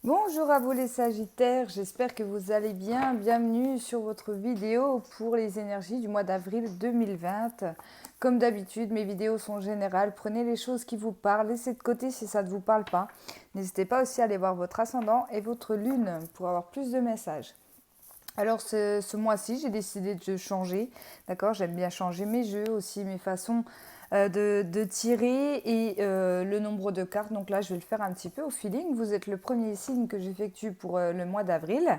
Bonjour à vous les Sagittaires, j'espère que vous allez bien. Bienvenue sur votre vidéo pour les énergies du mois d'avril 2020. Comme d'habitude, mes vidéos sont générales. Prenez les choses qui vous parlent, laissez de côté si ça ne vous parle pas. N'hésitez pas aussi à aller voir votre ascendant et votre lune pour avoir plus de messages. Alors ce mois-ci, j'ai décidé de changer, d'accord. J'aime bien changer mes jeux aussi, mes façons de tirer et le nombre de cartes. Donc là, je vais le faire un petit peu au feeling. Vous êtes le premier signe que j'effectue pour le mois d'avril.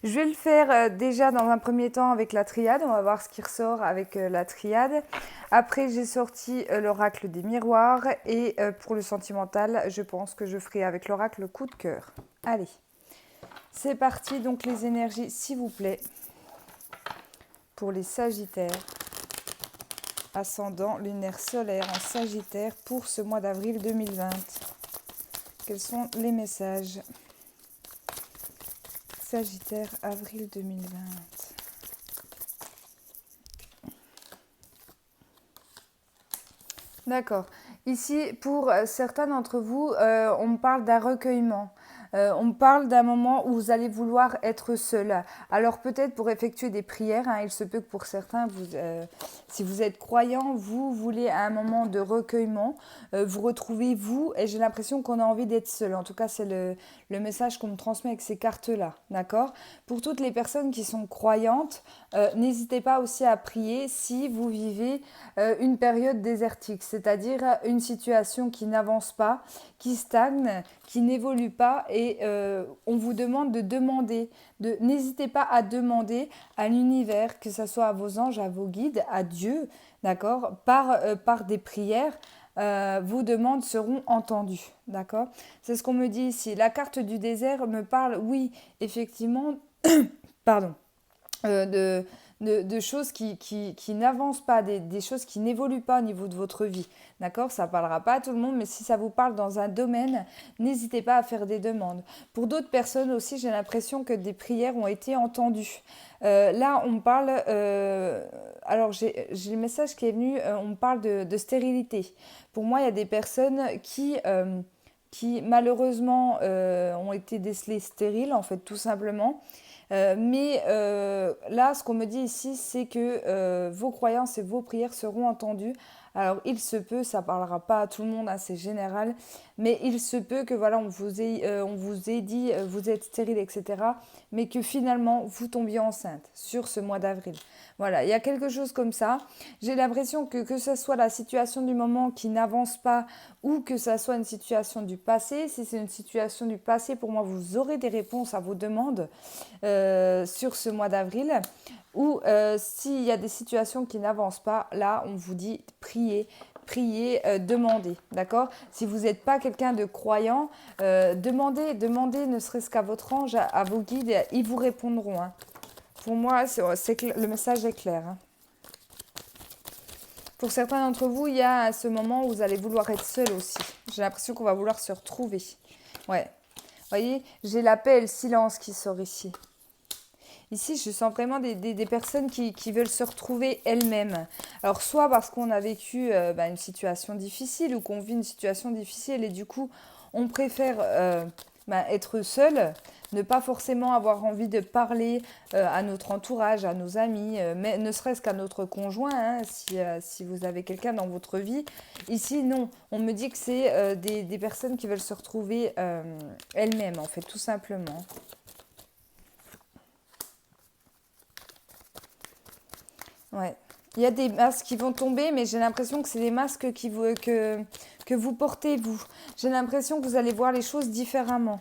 Je vais le faire déjà dans un premier temps avec la triade. On va voir ce qui ressort avec la triade. Après, j'ai sorti l'oracle des miroirs. Et pour le sentimental, je pense que je ferai avec l'oracle coup de cœur. Allez. C'est parti, donc les énergies, s'il vous plaît, pour les Sagittaires, ascendant lunaire solaire en Sagittaire pour ce mois d'avril 2020. Quels sont les messages? Sagittaire, avril 2020. D'accord. Ici, pour certains d'entre vous, on me parle d'un recueillement. On me parle d'un moment où vous allez vouloir être seul. Alors peut-être pour effectuer des prières, hein, il se peut que pour certains, si vous êtes croyant, vous voulez à un moment de recueillement, vous retrouvez vous, et j'ai l'impression qu'on a envie d'être seul. En tout cas, c'est le message qu'on me transmet avec ces cartes-là, d'accord? Pour toutes les personnes qui sont croyantes, n'hésitez pas aussi à prier si vous vivez une période désertique, c'est-à-dire une situation qui n'avance pas, qui stagne, qui n'évolue pas et on vous demande de demander, n'hésitez pas à demander à l'univers, que ce soit à vos anges, à vos guides, à Dieu, d'accord, par des prières, vos demandes seront entendues, d'accord. C'est ce qu'on me dit ici. La carte du désert me parle, oui, effectivement, pardon, de choses qui n'avancent pas, des choses qui n'évoluent pas au niveau de votre vie. D'accord. Ça ne parlera pas à tout le monde, mais si ça vous parle dans un domaine, n'hésitez pas à faire des demandes. Pour d'autres personnes aussi, j'ai l'impression que des prières ont été entendues. Là, on parle... alors, j'ai le message qui est venu, on parle de stérilité. Pour moi, il y a des personnes qui malheureusement ont été décelées stériles, en fait, tout simplement. Mais là, ce qu'on me dit ici, c'est que vos croyances et vos prières seront entendues. Alors, il se peut, ça ne parlera pas à tout le monde, hein, c'est général, mais il se peut que voilà, on vous ait dit vous êtes stérile, etc., mais que finalement vous tombiez enceinte sur ce mois d'avril. Voilà, il y a quelque chose comme ça. J'ai l'impression que ce soit la situation du moment qui n'avance pas ou que ce soit une situation du passé. Si c'est une situation du passé, pour moi, vous aurez des réponses à vos demandes sur ce mois d'avril. Ou s'il y a des situations qui n'avancent pas, là, on vous dit priez, priez, demandez, d'accord. Si vous n'êtes pas quelqu'un de croyant, demandez ne serait-ce qu'à votre ange, à vos guides, ils vous répondront. Hein. Pour moi, le message est clair. Hein. Pour certains d'entre vous, il y a ce moment où vous allez vouloir être seul aussi. J'ai l'impression qu'on va vouloir se retrouver. Ouais. Vous voyez, j'ai la paix et le silence qui sort ici. Ici, je sens vraiment des personnes qui veulent se retrouver elles-mêmes. Alors, soit parce qu'on a vécu une situation difficile ou qu'on vit une situation difficile et du coup, on préfère être seul, ne pas forcément avoir envie de parler à notre entourage, à nos amis, mais ne serait-ce qu'à notre conjoint, hein, si vous avez quelqu'un dans votre vie. Ici, non, on me dit que c'est des personnes qui veulent se retrouver elles-mêmes, en fait, tout simplement. Ouais. Il y a des masques qui vont tomber, mais j'ai l'impression que c'est des masques que vous portez, vous. J'ai l'impression que vous allez voir les choses différemment.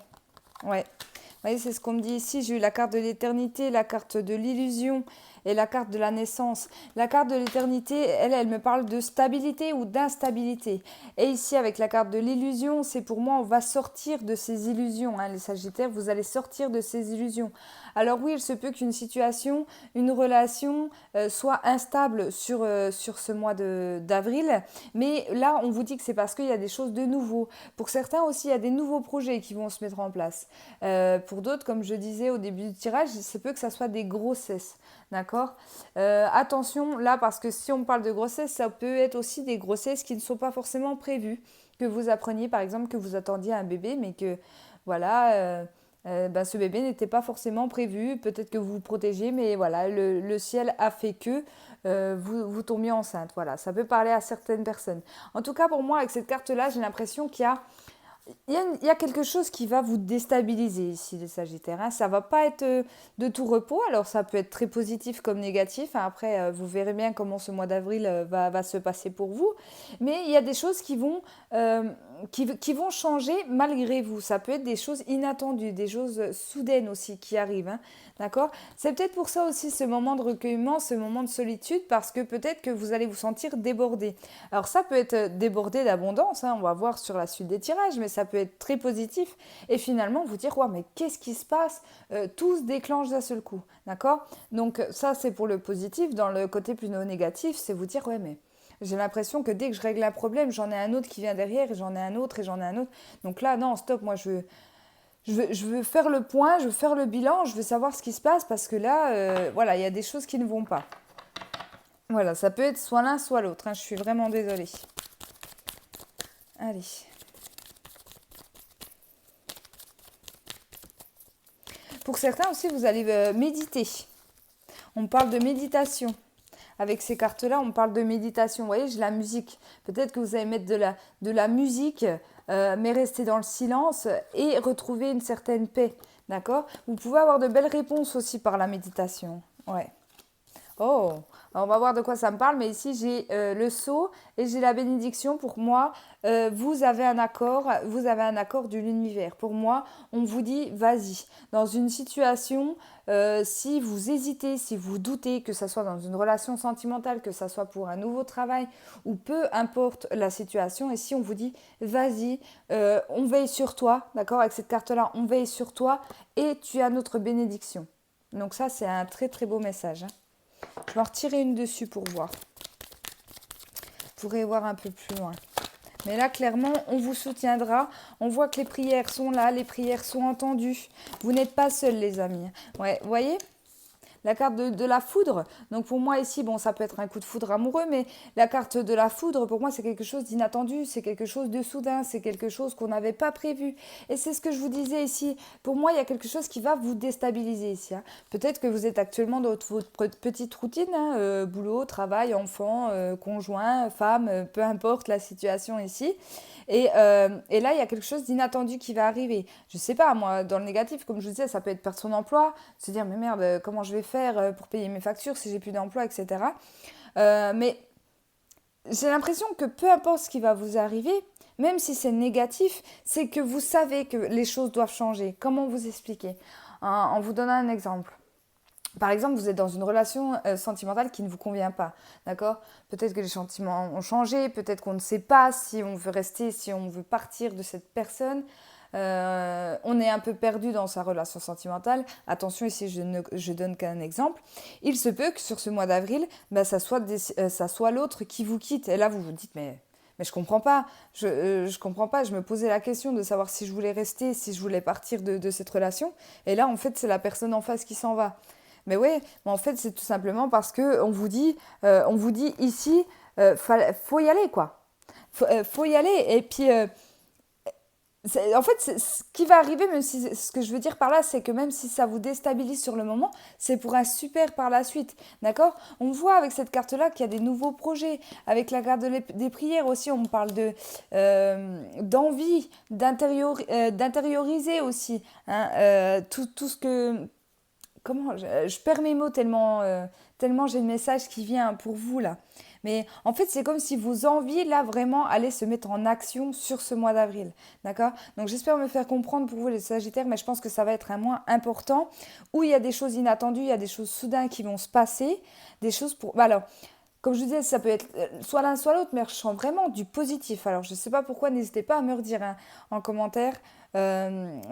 Ouais. Vous voyez, c'est ce qu'on me dit ici. J'ai eu la carte de l'éternité, la carte de l'illusion et la carte de la naissance. La carte de l'éternité, elle me parle de stabilité ou d'instabilité. Et ici, avec la carte de l'illusion, c'est pour moi, on va sortir de ces illusions. Hein, les Sagittaires, vous allez sortir de ces illusions. Alors oui, il se peut qu'une situation, une relation soit instable sur ce mois d'avril. Mais là, on vous dit que c'est parce qu'il y a des choses de nouveau. Pour certains aussi, il y a des nouveaux projets qui vont se mettre en place. Pour d'autres, comme je disais au début du tirage, il se peut que ça soit des grossesses. D'accord. Attention là, parce que si on parle de grossesse, ça peut être aussi des grossesses qui ne sont pas forcément prévues. Que vous appreniez, par exemple, que vous attendiez un bébé, mais que voilà, ben, ce bébé n'était pas forcément prévu, peut-être que vous vous protégez, mais voilà, le ciel a fait que vous tombiez enceinte. Voilà, ça peut parler à certaines personnes. En tout cas, pour moi, avec cette carte-là, j'ai l'impression il y a quelque chose qui va vous déstabiliser ici, les Sagittaires. Hein. Ça va pas être de tout repos. Alors, ça peut être très positif comme négatif. Hein. Après, vous verrez bien comment ce mois d'avril va se passer pour vous. Mais il y a des choses euh, qui vont changer malgré vous. Ça peut être des choses inattendues, des choses soudaines aussi qui arrivent. Hein. D'accord? C'est peut-être pour ça aussi ce moment de recueillement, ce moment de solitude, parce que peut-être que vous allez vous sentir débordé. Alors ça peut être débordé d'abondance, hein, on va voir sur la suite des tirages, mais ça peut être très positif et finalement vous dire ouais, mais qu'est-ce qui se passe. Tout se déclenche d'un seul coup, d'accord? Donc ça c'est pour le positif. Dans le côté plus négatif, c'est vous dire ouais, mais j'ai l'impression que dès que je règle un problème, j'en ai un autre qui vient derrière et j'en ai un autre et j'en ai un autre. Donc là non, stop, moi je veux faire le point, je veux faire le bilan, je veux savoir ce qui se passe parce que là voilà, il y a des choses qui ne vont pas. Voilà, ça peut être soit l'un soit l'autre, hein, je suis vraiment désolée. Allez. Pour certains aussi, vous allez méditer. On parle de méditation. Avec ces cartes-là, on parle de méditation. Vous voyez, j'ai la musique. Peut-être que vous allez mettre de la musique, mais rester dans le silence et retrouver une certaine paix. D'accord? Vous pouvez avoir de belles réponses aussi par la méditation. Ouais. Oh, alors on va voir de quoi ça me parle, mais ici j'ai le sceau et j'ai la bénédiction. Pour moi, vous avez un accord de l'univers. Pour moi, on vous dit vas-y. Dans une situation, si vous hésitez, si vous doutez, que ce soit dans une relation sentimentale, que ce soit pour un nouveau travail, ou peu importe la situation, et si on vous dit vas-y, on veille sur toi, d'accord? Avec cette carte-là, on veille sur toi et tu as notre bénédiction. Donc ça, c'est un très très beau message. Hein. Je vais en retirer une dessus pour voir. Vous pourrez voir un peu plus loin. Mais là, clairement, on vous soutiendra. On voit que les prières sont là, les prières sont entendues. Vous n'êtes pas seuls, les amis. Ouais, vous voyez ? La carte de la foudre, donc pour moi ici, bon, ça peut être un coup de foudre amoureux, mais la carte de la foudre, pour moi, c'est quelque chose d'inattendu, c'est quelque chose de soudain, c'est quelque chose qu'on n'avait pas prévu. Et c'est ce que je vous disais ici. Pour moi, il y a quelque chose qui va vous déstabiliser ici. Hein. Peut-être que vous êtes actuellement dans votre petite routine, hein, boulot, travail, enfant, conjoint, femme, peu importe la situation ici. Et là, il y a quelque chose d'inattendu qui va arriver. Je ne sais pas, moi, dans le négatif, comme je vous disais, ça peut être perdre son emploi, se dire, mais merde, comment je vais faire pour payer mes factures si j'ai plus d'emploi, etc. Mais j'ai l'impression que peu importe ce qui va vous arriver, même si c'est négatif, c'est que vous savez que les choses doivent changer. Comment vous expliquer? En vous donnant un exemple. Par exemple, vous êtes dans une relation sentimentale qui ne vous convient pas, d'accord? Peut-être que les sentiments ont changé, peut-être qu'on ne sait pas si on veut rester, si on veut partir de cette personne. On est un peu perdu dans sa relation sentimentale. Attention, ici, je donne qu'un exemple. Il se peut que sur ce mois d'avril, bah, ça soit l'autre qui vous quitte. Et là, vous vous dites, mais je comprends pas. Je comprends pas. Je me posais la question de savoir si je voulais rester, si je voulais partir de cette relation. Et là, en fait, c'est la personne en face qui s'en va. Mais oui, mais en fait, c'est tout simplement parce que on vous dit ici, faut y aller, quoi. Faut y aller. Et puis, en fait, ce qui va arriver, même si ce que je veux dire par là, c'est que même si ça vous déstabilise sur le moment, c'est pour un super par la suite, d'accord? On voit avec cette carte-là qu'il y a des nouveaux projets. Avec la carte des prières aussi, on parle d'envie, d'intérioriser aussi, hein, tout ce que comment je perds mes mots tellement j'ai le message qui vient pour vous là. Mais en fait, c'est comme si vos envies là vraiment allaient se mettre en action sur ce mois d'avril. D'accord? Donc j'espère me faire comprendre pour vous les Sagittaires, mais je pense que ça va être un mois important où il y a des choses inattendues, il y a des choses soudaines qui vont se passer, des choses pour. Bah alors, comme je vous disais, ça peut être soit l'un soit l'autre, mais je sens vraiment du positif. Alors, je ne sais pas pourquoi, n'hésitez pas à me redire hein, en commentaire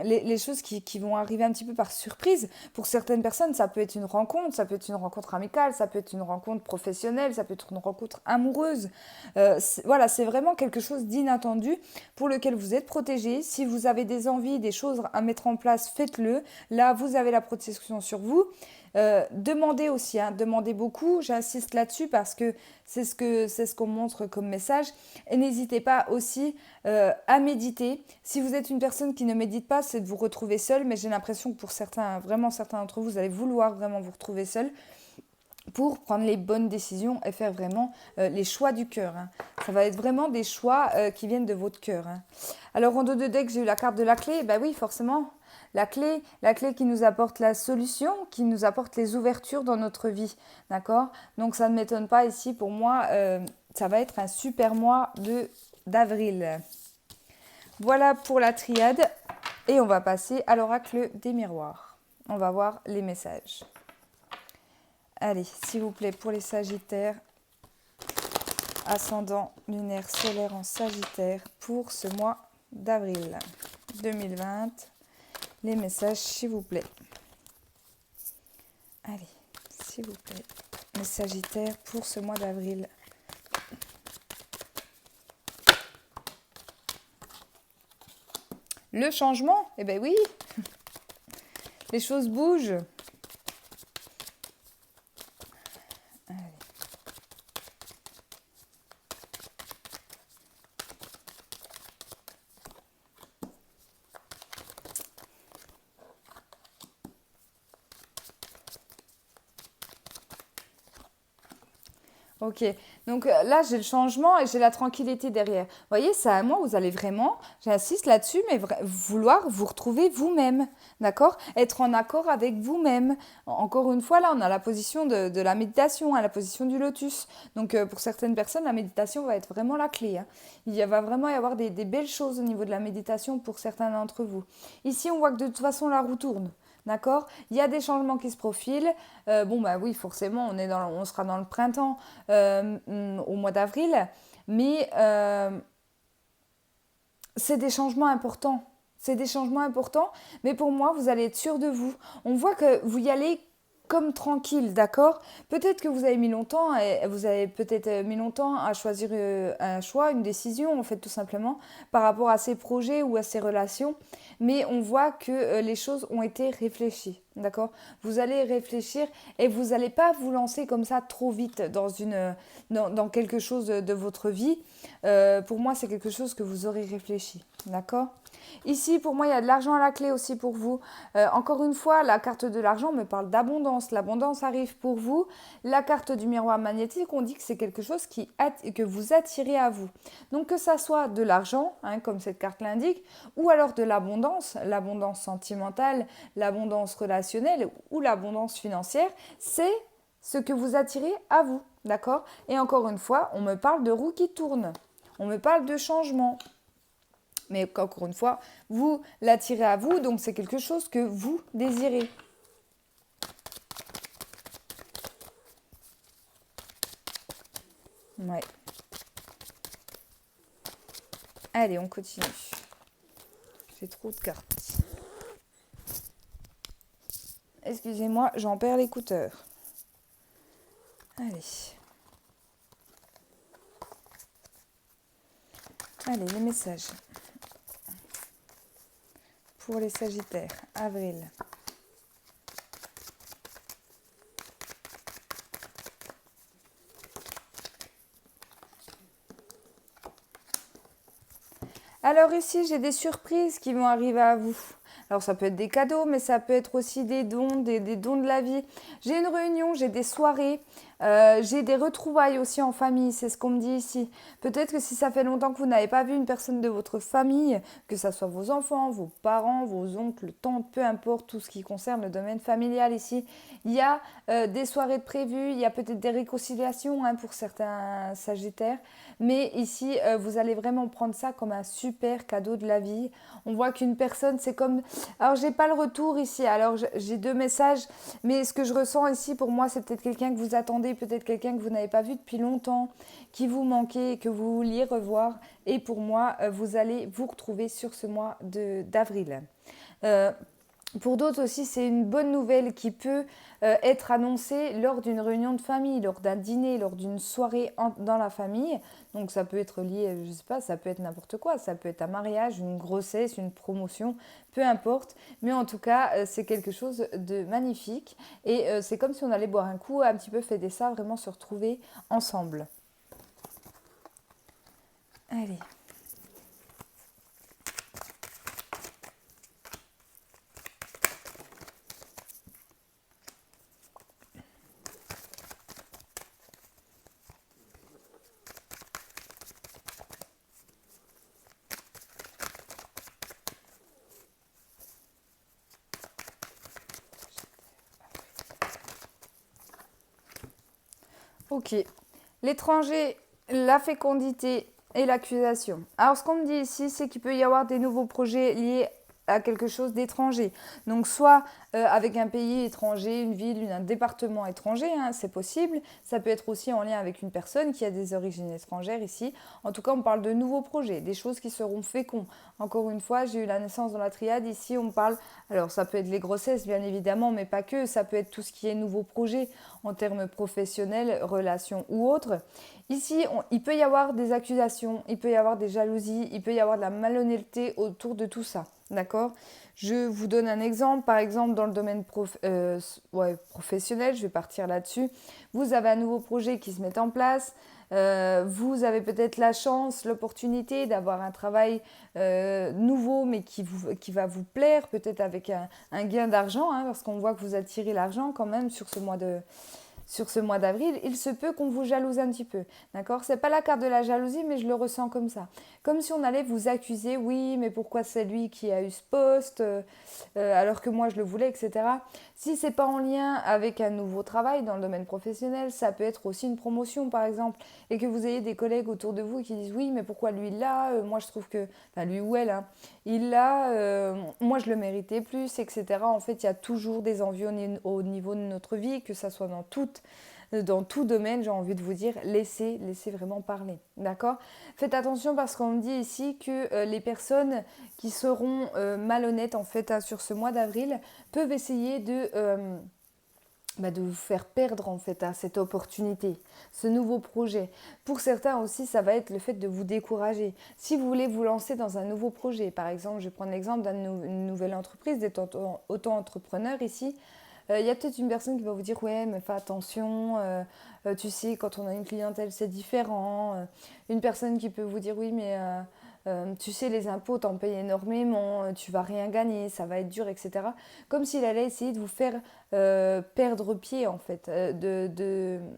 les choses qui vont arriver un petit peu par surprise. Pour certaines personnes, ça peut être une rencontre, ça peut être une rencontre amicale, ça peut être une rencontre professionnelle, ça peut être une rencontre amoureuse. Voilà, c'est vraiment quelque chose d'inattendu pour lequel vous êtes protégé. Si vous avez des envies, des choses à mettre en place, faites-le. Là, vous avez la protection sur vous. Demandez aussi, hein, demandez beaucoup, j'insiste là-dessus parce que c'est ce qu'on montre comme message. Et n'hésitez pas aussi à méditer. Si vous êtes une personne qui ne médite pas, c'est de vous retrouver seul, mais j'ai l'impression que pour certains, vraiment certains d'entre vous, vous allez vouloir vraiment vous retrouver seul pour prendre les bonnes décisions et faire vraiment les choix du cœur. Hein. Ça va être vraiment des choix qui viennent de votre cœur. Hein. Alors en dos de deck, j'ai eu la carte de la clé. Ben oui, forcément, la clé qui nous apporte la solution, qui nous apporte les ouvertures dans notre vie. D'accord? Donc ça ne m'étonne pas ici, pour moi, ça va être un super mois d'avril. Voilà pour la triade. Et on va passer à l'oracle des miroirs. On va voir les messages. Allez, s'il vous plaît, pour les Sagittaires, ascendant lunaire solaire en Sagittaire, pour ce mois d'avril 2020, les messages, s'il vous plaît. Allez, s'il vous plaît, les Sagittaires, pour ce mois d'avril. Le changement, eh bien oui, les choses bougent. Ok, donc là j'ai le changement et j'ai la tranquillité derrière. Vous voyez, c'est à moi, vous allez vraiment, j'insiste là-dessus, mais vouloir vous retrouver vous-même, d'accord? Être en accord avec vous-même. Encore une fois, là, on a la position de la méditation, hein, la position du lotus. Donc pour certaines personnes, la méditation va être vraiment la clé. Hein. Va vraiment y avoir des belles choses au niveau de la méditation pour certains d'entre vous. Ici, on voit que de toute façon, la roue tourne. D'accord? Il y a des changements qui se profilent. Bon, bah oui, forcément, on sera dans le printemps au mois d'avril. Mais c'est des changements importants. C'est des changements importants. Mais pour moi, vous allez être sûr de vous. On voit que vous y allez comme tranquille, d'accord? Peut-être que vous avez mis longtemps, et vous avez peut-être mis longtemps à choisir un choix, une décision, en fait, tout simplement, par rapport à ces projets ou à ces relations. Mais on voit que les choses ont été réfléchies, d'accord? Vous allez réfléchir et vous n'allez pas vous lancer comme ça trop vite dans quelque chose de votre vie. Pour moi, c'est quelque chose que vous aurez réfléchi, d'accord? Ici, pour moi, il y a de l'argent à la clé aussi pour vous. Encore une fois, la carte de l'argent me parle d'abondance. L'abondance arrive pour vous. La carte du miroir magnétique, on dit que c'est quelque chose que vous attirez à vous. Donc que ça soit de l'argent, hein, comme cette carte l'indique, ou alors de l'abondance sentimentale, l'abondance relationnelle ou l'abondance financière, c'est ce que vous attirez à vous. D'accord? Et encore une fois, on me parle de roue qui tourne. On me parle de changement. Mais encore une fois, vous l'attirez à vous, donc c'est quelque chose que vous désirez. Ouais. Allez, on continue. J'ai trop de cartes. Excusez-moi, j'en perds l'écouteur. Allez. Allez, les messages. Pour les Sagittaires, avril. Alors ici, j'ai des surprises qui vont arriver à vous. Alors ça peut être des cadeaux, mais ça peut être aussi des dons, des dons de la vie. J'ai une réunion, j'ai des soirées, j'ai des retrouvailles aussi en famille, c'est ce qu'on me dit ici. Peut-être que si ça fait longtemps que vous n'avez pas vu une personne de votre famille, que ce soit vos enfants, vos parents, vos oncles, tantes, peu importe, tout ce qui concerne le domaine familial ici, il y a des soirées de prévues, il y a peut-être des réconciliations hein, pour certains Sagittaires. Mais ici, vous allez vraiment prendre ça comme un super cadeau de la vie. On voit qu'une personne, c'est comme... Alors, j'ai pas le retour ici. Alors, j'ai deux messages. Mais ce que je ressens ici, pour moi, c'est peut-être quelqu'un que vous attendez, peut-être quelqu'un que vous n'avez pas vu depuis longtemps, qui vous manquait, que vous vouliez revoir. Et pour moi, vous allez vous retrouver sur ce mois d'avril. Pour d'autres aussi, c'est une bonne nouvelle qui peut être annoncée lors d'une réunion de famille, lors d'un dîner, lors d'une soirée dans la famille. Donc ça peut être lié, je ne sais pas, ça peut être n'importe quoi. Ça peut être un mariage, une grossesse, une promotion, peu importe. Mais en tout cas, c'est quelque chose de magnifique. Et c'est comme si on allait boire un coup, un petit peu fêter ça, vraiment se retrouver ensemble. Allez. Ok. L'étranger, la fécondité et l'accusation. Alors, ce qu'on me dit ici, c'est qu'il peut y avoir des nouveaux projets liés à quelque chose d'étranger. Donc, soit avec un pays étranger, une ville, un département étranger, hein, c'est possible. Ça peut être aussi en lien avec une personne qui a des origines étrangères ici. En tout cas, on parle de nouveaux projets, des choses qui seront féconds. Encore une fois, j'ai eu la naissance dans la triade. Ici, on parle, alors ça peut être les grossesses, bien évidemment, mais pas que. Ça peut être tout ce qui est nouveaux projets en termes professionnels, relations ou autres. Ici, il peut y avoir des accusations, il peut y avoir des jalousies, il peut y avoir de la malhonnêteté autour de tout ça. D'accord? Je vous donne un exemple. Par exemple, dans le domaine professionnel, je vais partir là-dessus. Vous avez un nouveau projet qui se met en place. Vous avez peut-être la chance, l'opportunité d'avoir un travail nouveau, mais qui va vous plaire, peut-être avec un gain d'argent, hein, parce qu'on voit que vous attirez l'argent quand même sur ce mois d'avril, il se peut qu'on vous jalouse un petit peu. D'accord? C'est pas la carte de la jalousie, mais je le ressens comme ça. Comme si on allait vous accuser, oui, mais pourquoi c'est lui qui a eu ce poste, alors que moi je le voulais, etc. Si c'est pas en lien avec un nouveau travail dans le domaine professionnel, ça peut être aussi une promotion par exemple, et que vous ayez des collègues autour de vous qui disent oui, mais pourquoi lui là, moi je trouve que, enfin lui ou elle, hein, il l'a, moi je le méritais plus, etc. En fait, il y a toujours des envies au niveau de notre vie, que ça soit dans tout domaine, j'ai envie de vous dire, laissez vraiment parler. D'accord? Faites attention parce qu'on me dit ici que les personnes qui seront malhonnêtes en fait hein, sur ce mois d'avril peuvent essayer de vous faire perdre en fait à cette opportunité, ce nouveau projet. Pour certains aussi, ça va être le fait de vous décourager. Si vous voulez vous lancer dans un nouveau projet, par exemple, je vais prendre l'exemple d'une nouvelle entreprise, d'être auto-entrepreneur ici, il y a peut-être une personne qui va vous dire ouais mais fais attention, tu sais quand on a une clientèle c'est différent. Une personne qui peut vous dire oui mais tu sais les impôts t'en payes énormément, tu vas rien gagner, ça va être dur etc. Comme s'il allait essayer de vous faire perdre pied en fait.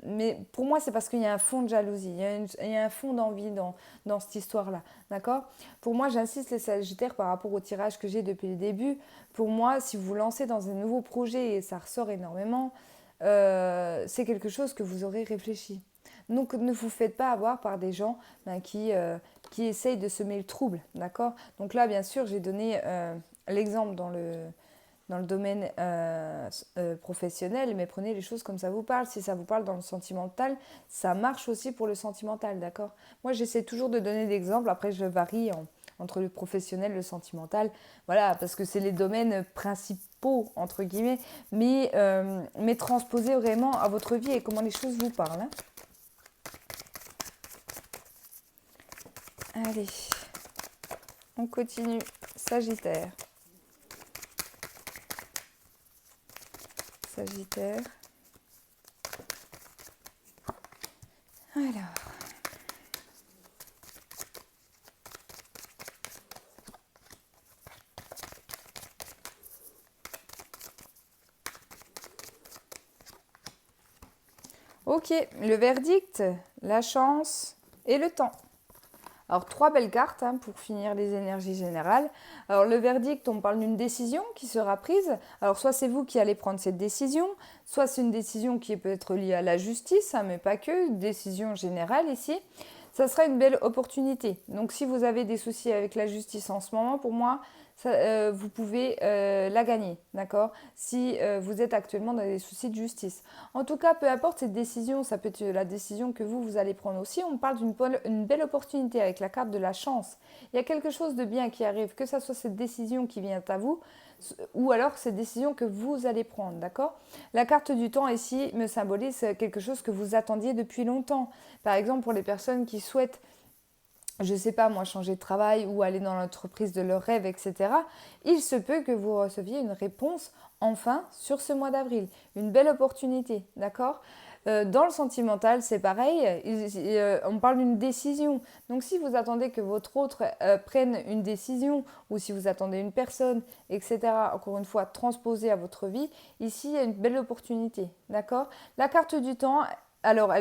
Mais pour moi c'est parce qu'il y a un fond de jalousie, il y a un fond d'envie dans cette histoire-là. D'accord? Pour moi j'insiste les Sagittaires par rapport au tirage que j'ai depuis le début. Pour moi, si vous vous lancez dans un nouveau projet et ça ressort énormément, c'est quelque chose que vous aurez réfléchi. Donc ne vous faites pas avoir par des gens qui essayent de semer le trouble. D'accord? Donc là, bien sûr, j'ai donné l'exemple dans le domaine professionnel, mais prenez les choses comme ça vous parle. Si ça vous parle dans le sentimental, ça marche aussi pour le sentimental, d'accord? Moi, j'essaie toujours de donner des exemples. Après, je varie entre le professionnel et le sentimental. Voilà, parce que c'est les domaines principaux, entre guillemets, mais transposés vraiment à votre vie et comment les choses vous parlent. Hein. Allez, on continue. Sagittaire. Sagittaire. Alors. Ok, le verdict, la chance et le temps. Alors, trois belles cartes hein, pour finir les énergies générales. Alors, le verdict, on parle d'une décision qui sera prise. Alors, soit c'est vous qui allez prendre cette décision, soit c'est une décision qui peut être liée à la justice, hein, mais pas que, une décision générale ici. Ça sera une belle opportunité. Donc, si vous avez des soucis avec la justice en ce moment, pour moi, vous pouvez la gagner, d'accord? Si vous êtes actuellement dans des soucis de justice. En tout cas, peu importe cette décision, ça peut être la décision que vous allez prendre aussi. On parle d'une belle opportunité avec la carte de la chance. Il y a quelque chose de bien qui arrive, que ce soit cette décision qui vient à vous, ou alors c'est décision que vous allez prendre, d'accord? La carte du temps ici me symbolise quelque chose que vous attendiez depuis longtemps. Par exemple, pour les personnes qui souhaitent, je ne sais pas moi, changer de travail ou aller dans l'entreprise de leurs rêves, etc., il se peut que vous receviez une réponse enfin sur ce mois d'avril. Une belle opportunité, d'accord? Dans le sentimental, c'est pareil, on parle d'une décision. Donc si vous attendez que votre autre prenne une décision, ou si vous attendez une personne, etc., encore une fois, transposée à votre vie, ici, il y a une belle opportunité, d'accord? La carte du temps, alors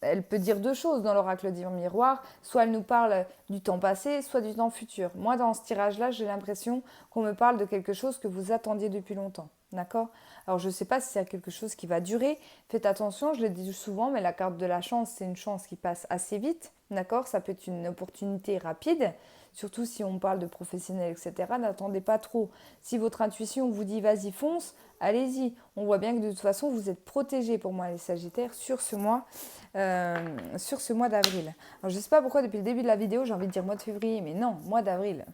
elle peut dire deux choses dans l'oracle du miroir. Soit elle nous parle du temps passé, soit du temps futur. Moi, dans ce tirage-là, j'ai l'impression qu'on me parle de quelque chose que vous attendiez depuis longtemps. D'accord? Alors, je ne sais pas si c'est quelque chose qui va durer. Faites attention, je le dis souvent, mais la carte de la chance, c'est une chance qui passe assez vite. D'accord? Ça peut être une opportunité rapide. Surtout si on parle de professionnels, etc. N'attendez pas trop. Si votre intuition vous dit vas-y, fonce, allez-y. On voit bien que de toute façon, vous êtes protégés pour moi, les Sagittaires, sur ce mois d'avril. Alors, je ne sais pas pourquoi, depuis le début de la vidéo, j'ai envie de dire mois de février, mais non, mois d'avril.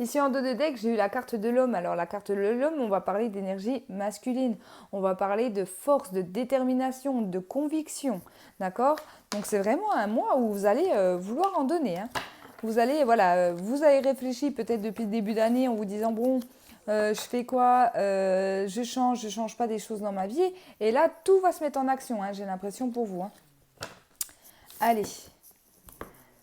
Ici, en dos de deck, j'ai eu la carte de l'homme. Alors, la carte de l'homme, on va parler d'énergie masculine. On va parler de force, de détermination, de conviction. D'accord? Donc, c'est vraiment un mois où vous allez vouloir en donner. Hein. Vous allez, voilà, vous avez réfléchi peut-être depuis le début d'année en vous disant, bon, je fais quoi, je change pas des choses dans ma vie. Et là, tout va se mettre en action, hein, j'ai l'impression pour vous. Hein. Allez.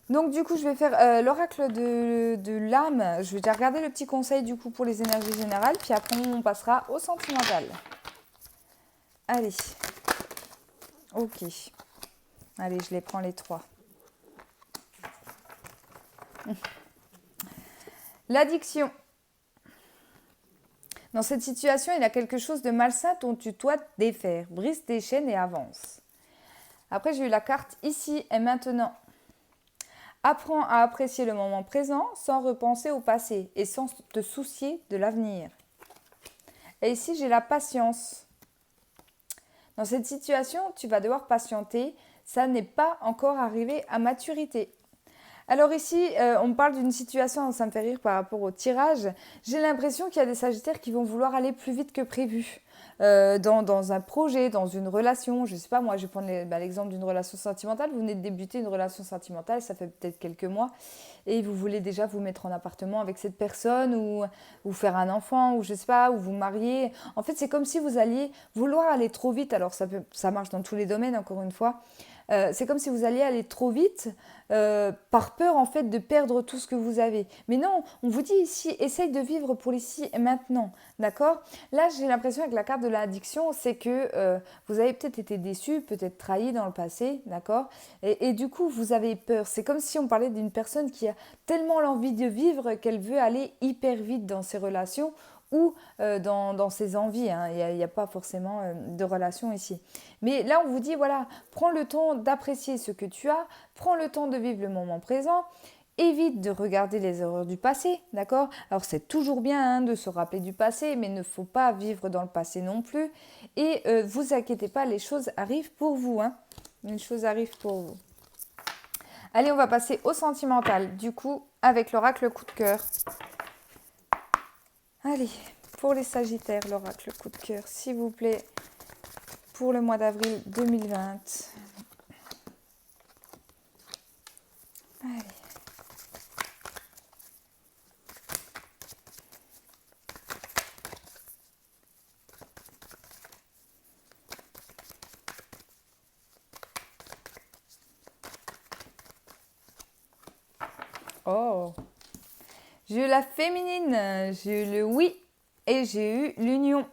Donc du coup, je vais faire l'oracle de l'âme. Je vais déjà regarder le petit conseil du coup pour les énergies générales. Puis après, on passera au sentimental. Allez. Ok. Allez, je les prends les trois. L'addiction. Dans cette situation, il y a quelque chose de malsain dont tu dois te défaire. Brise tes chaînes et avance. Après, j'ai eu la carte ici et maintenant. Apprends à apprécier le moment présent sans repenser au passé et sans te soucier de l'avenir. Et ici, j'ai la patience. Dans cette situation, tu vas devoir patienter. Ça n'est pas encore arrivé à maturité. Alors ici, on parle d'une situation, ça me fait rire par rapport au tirage. J'ai l'impression qu'il y a des Sagittaires qui vont vouloir aller plus vite que prévu. Dans un projet, dans une relation, je ne sais pas, moi je vais prendre l'exemple d'une relation sentimentale. Vous venez de débuter une relation sentimentale, ça fait peut-être quelques mois, et vous voulez déjà vous mettre en appartement avec cette personne, ou faire un enfant, ou je ne sais pas, ou vous marier. En fait, c'est comme si vous alliez vouloir aller trop vite. Alors ça marche dans tous les domaines, encore une fois. C'est comme si vous alliez aller trop vite par peur en fait de perdre tout ce que vous avez. Mais non, on vous dit ici, essaye de vivre pour l'ici et maintenant, d'accord? Là, j'ai l'impression avec la carte de l'addiction, c'est que vous avez peut-être été déçu, peut-être trahi dans le passé, d'accord? Et du coup, vous avez peur. C'est comme si on parlait d'une personne qui a tellement l'envie de vivre qu'elle veut aller hyper vite dans ses relations ou dans ses envies. Hein. Il n'y a pas forcément de relation ici. Mais là, on vous dit, voilà, prends le temps d'apprécier ce que tu as, prends le temps de vivre le moment présent, évite de regarder les erreurs du passé, d'accord? Alors, c'est toujours bien hein, de se rappeler du passé, mais il ne faut pas vivre dans le passé non plus. Et vous inquiétez pas, les choses arrivent pour vous. Hein. Les choses arrivent pour vous. Allez, on va passer au sentimental, du coup, avec l'oracle coup de cœur. Allez, pour les Sagittaires, l'oracle coup de cœur, s'il vous plaît, pour le mois d'avril 2020. Allez. Oh, j'ai eu la féminine, j'ai eu le oui et j'ai eu l'union.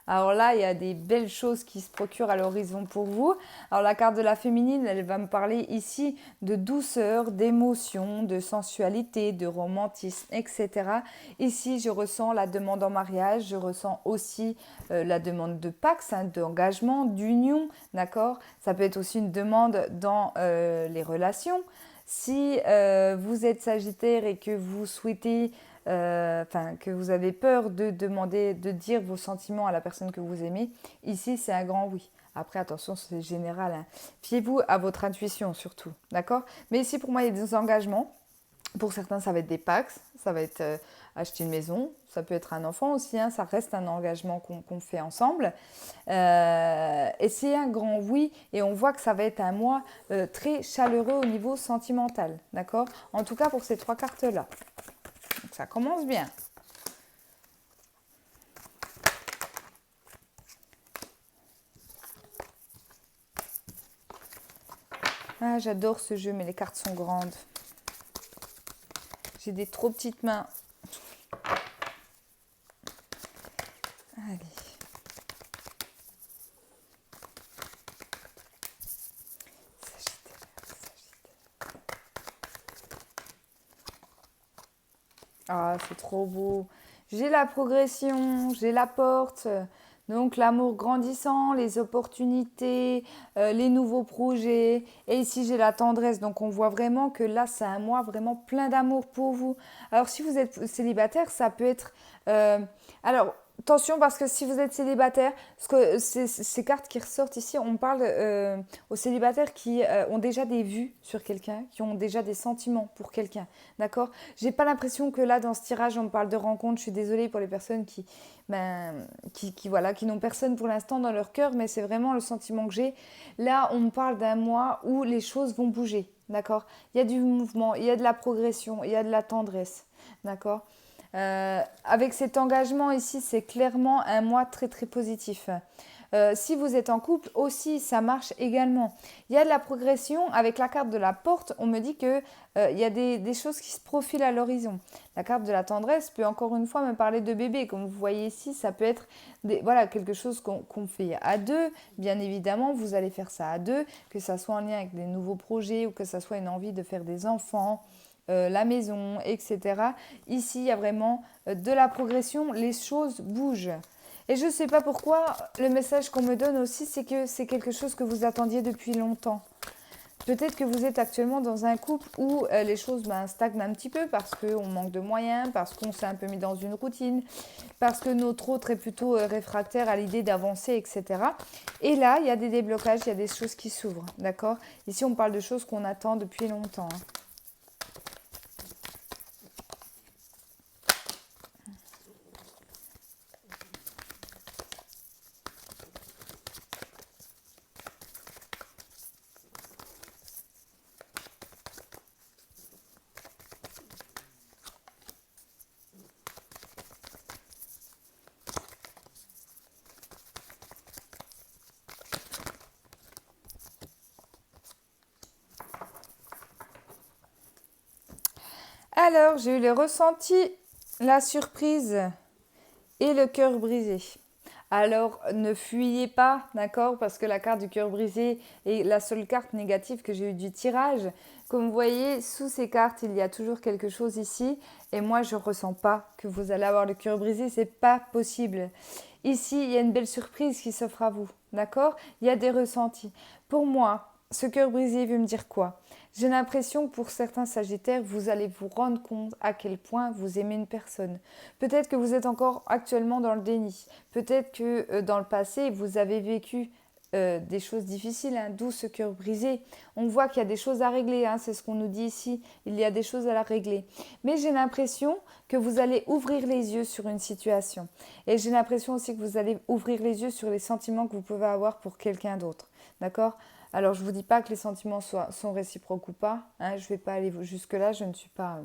Alors là, il y a des belles choses qui se procurent à l'horizon pour vous. Alors la carte de la féminine, elle va me parler ici de douceur, d'émotion, de sensualité, de romantisme, etc. Ici, je ressens la demande en mariage, je ressens aussi la demande de pax, hein, d'engagement, d'union, d'accord? Ça peut être aussi une demande dans les relations. Si vous êtes Sagittaire et que vous souhaitez que vous avez peur de demander, de dire vos sentiments à la personne que vous aimez, ici c'est un grand oui. Après, attention, c'est général. Hein. Fiez-vous à votre intuition surtout, d'accord? Mais ici, pour moi, il y a des engagements. Pour certains, ça va être des pax, ça va être acheter une maison, ça peut être un enfant aussi, hein, ça reste un engagement qu'on fait ensemble. Et c'est un grand oui, et on voit que ça va être un mois très chaleureux au niveau sentimental, d'accord? En tout cas pour ces 3 cartes-là. Donc ça commence bien. Ah, j'adore ce jeu, mais les cartes sont grandes. J'ai des trop petites mains. Allez. Ah, c'est trop beau. J'ai la progression, j'ai la porte. Donc l'amour grandissant, les opportunités, les nouveaux projets. Et ici j'ai la tendresse. Donc on voit vraiment que là c'est un mois vraiment plein d'amour pour vous. Alors si vous êtes célibataire, ça peut être... alors attention parce que si vous êtes célibataire, parce que ces cartes qui ressortent ici, on parle aux célibataires qui ont déjà des vues sur quelqu'un, qui ont déjà des sentiments pour quelqu'un. D'accord? J'ai pas l'impression que là dans ce tirage on me parle de rencontre. Je suis désolée pour les personnes voilà, qui n'ont personne pour l'instant dans leur cœur, mais c'est vraiment le sentiment que j'ai. Là, on me parle d'un mois où les choses vont bouger, d'accord? Il y a du mouvement, il y a de la progression, il y a de la tendresse, d'accord? Avec cet engagement ici, c'est clairement un mois très très positif. Si vous êtes en couple aussi, ça marche également. Il y a de la progression. Avec la carte de la porte, on me dit que il y a des choses qui se profilent à l'horizon. La carte de la tendresse peut encore une fois me parler de bébé. Comme vous voyez ici, ça peut être voilà, quelque chose qu'on fait à deux. Bien évidemment, vous allez faire ça à deux, que ça soit en lien avec des nouveaux projets ou que ça soit une envie de faire des enfants. La maison, etc. Ici, il y a vraiment de la progression, les choses bougent. Et je ne sais pas pourquoi, le message qu'on me donne aussi, c'est que c'est quelque chose que vous attendiez depuis longtemps. Peut-être que vous êtes actuellement dans un couple où les choses stagnent un petit peu parce qu'on manque de moyens, parce qu'on s'est un peu mis dans une routine, parce que notre autre est plutôt réfractaire à l'idée d'avancer, etc. Et là, il y a des déblocages, il y a des choses qui s'ouvrent, d'accord? Ici, on parle de choses qu'on attend depuis longtemps. Hein. Alors, j'ai eu le ressenti, la surprise et le cœur brisé. Alors, ne fuyez pas, d'accord? Parce que la carte du cœur brisé est la seule carte négative que j'ai eue du tirage. Comme vous voyez, sous ces cartes, il y a toujours quelque chose ici. Et moi, je ne ressens pas que vous allez avoir le cœur brisé. C'est pas possible. Ici, il y a une belle surprise qui s'offre à vous, d'accord? Il y a des ressentis. Pour moi, ce cœur brisé veut me dire quoi? J'ai l'impression que pour certains Sagittaires, vous allez vous rendre compte à quel point vous aimez une personne. Peut-être que vous êtes encore actuellement dans le déni. Peut-être que dans le passé, vous avez vécu des choses difficiles, hein, d'où ce cœur brisé. On voit qu'il y a des choses à régler, hein, c'est ce qu'on nous dit ici. Il y a des choses à la régler. Mais j'ai l'impression que vous allez ouvrir les yeux sur une situation. Et j'ai l'impression aussi que vous allez ouvrir les yeux sur les sentiments que vous pouvez avoir pour quelqu'un d'autre. D'accord? Alors, je ne vous dis pas que les sentiments sont réciproques ou pas. Hein, je ne vais pas aller jusque-là. Je ne suis pas...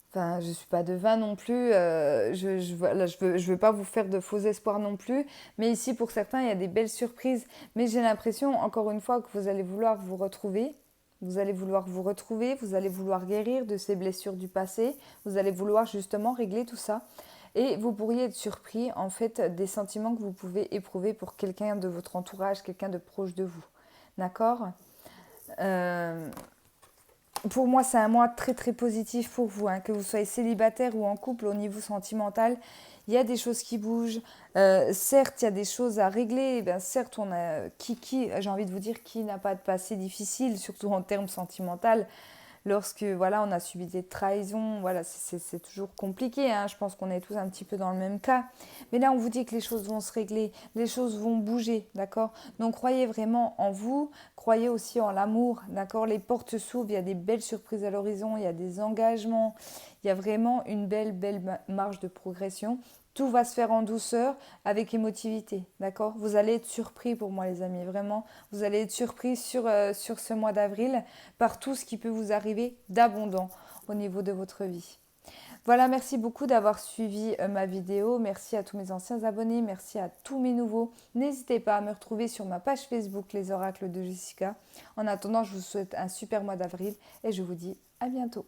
Enfin, je ne suis pas devin non plus. Je veux pas vous faire de faux espoirs non plus. Mais ici, pour certains, il y a des belles surprises. Mais j'ai l'impression, encore une fois, que vous allez vouloir vous retrouver. Vous allez vouloir vous retrouver. Vous allez vouloir guérir de ces blessures du passé. Vous allez vouloir justement régler tout ça. Et vous pourriez être surpris, en fait, des sentiments que vous pouvez éprouver pour quelqu'un de votre entourage, quelqu'un de proche de vous. D'accord? Pour moi, c'est un mois très très positif pour vous, hein, que vous soyez célibataire ou en couple au niveau sentimental. Il y a des choses qui bougent. Certes, il y a des choses à régler. Eh bien, certes, on a j'ai envie de vous dire, qui n'a pas de passé difficile, surtout en termes sentimental. Lorsque voilà, on a subi des trahisons, voilà, c'est toujours compliqué. Hein. Je pense qu'on est tous un petit peu dans le même cas. Mais là, on vous dit que les choses vont se régler, les choses vont bouger, d'accord? Donc, croyez vraiment en vous, croyez aussi en l'amour, d'accord? Les portes s'ouvrent, il y a des belles surprises à l'horizon, il y a des engagements, Il y a vraiment une belle marge de progression. Tout va se faire en douceur, avec émotivité, d'accord? Vous allez être surpris pour moi, les amis, vraiment. Vous allez être surpris sur ce mois d'avril par tout ce qui peut vous arriver d'abondant au niveau de votre vie. Voilà, merci beaucoup d'avoir suivi ma vidéo. Merci à tous mes anciens abonnés, merci à tous mes nouveaux. N'hésitez pas à me retrouver sur ma page Facebook Les Oracles de Jessica. En attendant, je vous souhaite un super mois d'avril et je vous dis à bientôt.